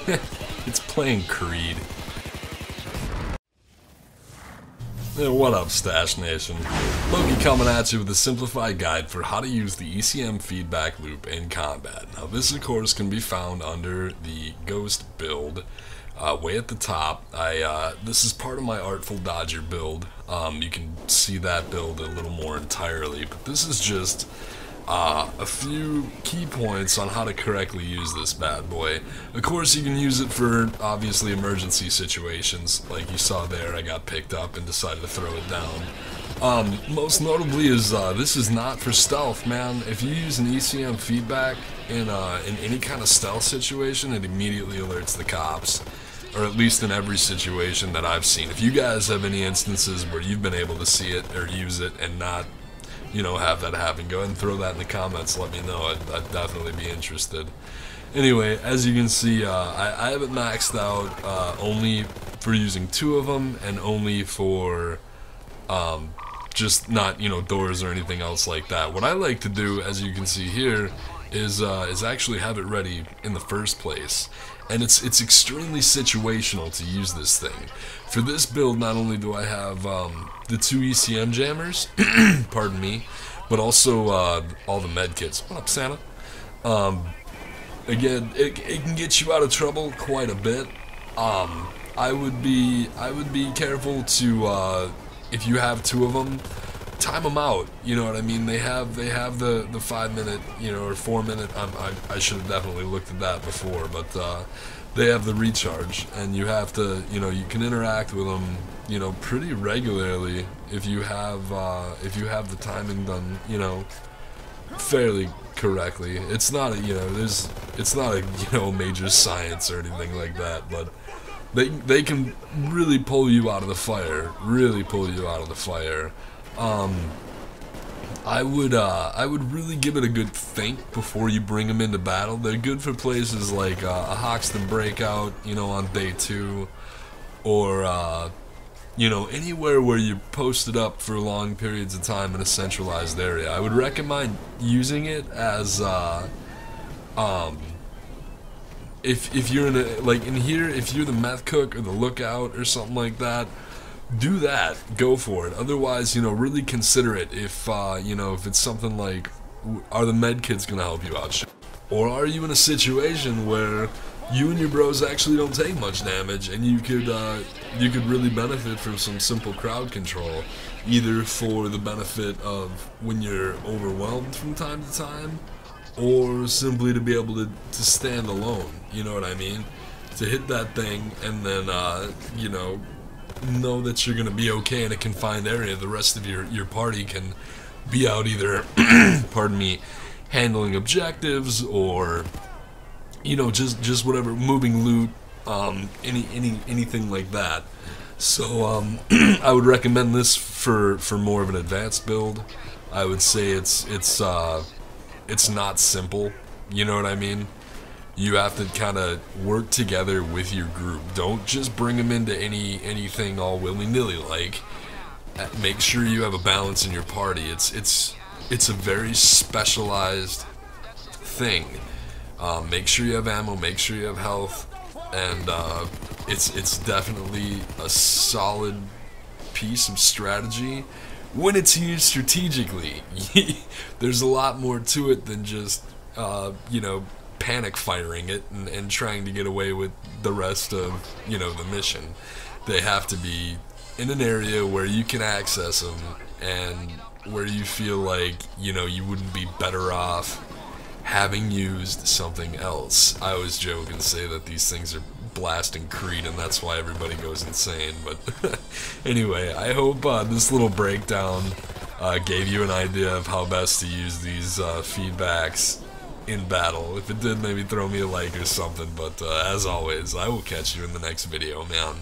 It's playing Creed. Hey, what up, Stash Nation? Loki coming at you with a simplified guide for how to use the ECM feedback loop in combat. Now this of course can be found under the Ghost build, way at the top. This is part of my Artful Dodger build. You can see that build a little more entirely, but this is just a few key points on how to correctly use this bad boy. Of course, you can use it for, obviously, emergency situations. Like you saw there, I got picked up and decided to throw it down. Most notably is, this is not for stealth, man. If you use an ECM feedback in any kind of stealth situation, it immediately alerts the cops. Or at least in every situation that I've seen. If you guys have any instances where you've been able to see it or use it and not, you know, have that happen, go ahead and throw that in the comments. Let me know. I'd definitely be interested. Anyway, as you can see, I have it maxed out only for using 2 of them and only for just not, you know, doors or anything else like that. What I like to do, as you can see here, is actually have it ready in the first place. And it's extremely situational to use this thing. For this build, not only do I have the 2 ECM jammers, pardon me, but also all the med kits. What up, Santa? Again, it can get you out of trouble quite a bit. I would be careful to if you have 2 of them, time them out. You know what I mean? They have the 5-minute, you know, or 4-minute. I should have definitely looked at that before, but they have the recharge, and you have to, you know, you can interact with them, you know, pretty regularly if you have the timing done, you know, fairly correctly. It's not a, you know, it's not a, you know, major science or anything like that, but they can really pull you out of the fire, really pull you out of the fire. I would really give it a good think before you bring them into battle. They're good for places like a Hoxton breakout, you know, on day 2, or you know, anywhere where you're posted up for long periods of time in a centralized area. I would recommend using it as if you're in a, like in here, if you're the meth cook or the lookout or something like that, do that, go for it. Otherwise, you know, really consider it if, you know, if it's something like, are the med kits gonna help you out? Or are you in a situation where you and your bros actually don't take much damage and you could really benefit from some simple crowd control, either for the benefit of when you're overwhelmed from time to time, or simply to be able to stand alone, you know what I mean? To hit that thing and then, you know that you're going to be okay in a confined area. The rest of your party can be out either, pardon me, handling objectives or, you know, just whatever, moving loot, anything like that. So I would recommend this for more of an advanced build. I would say it's not simple. You know what I mean? You have to kind of work together with your group. Don't just bring them into anything all willy-nilly. Like, make sure you have a balance in your party. It's a very specialized thing. Make sure you have ammo. Make sure you have health, and it's definitely a solid piece of strategy when it's used strategically. There's a lot more to it than just you know, panic firing it and trying to get away with the rest of, you know, the mission. They have to be in an area where you can access them and where you feel like, you know, you wouldn't be better off having used something else. I always joke and say that these things are blasting Creed and that's why everybody goes insane, but anyway, I hope this little breakdown gave you an idea of how best to use these feedbacks in battle. If it did, maybe throw me a like or something, but as always, I will catch you in the next video, man.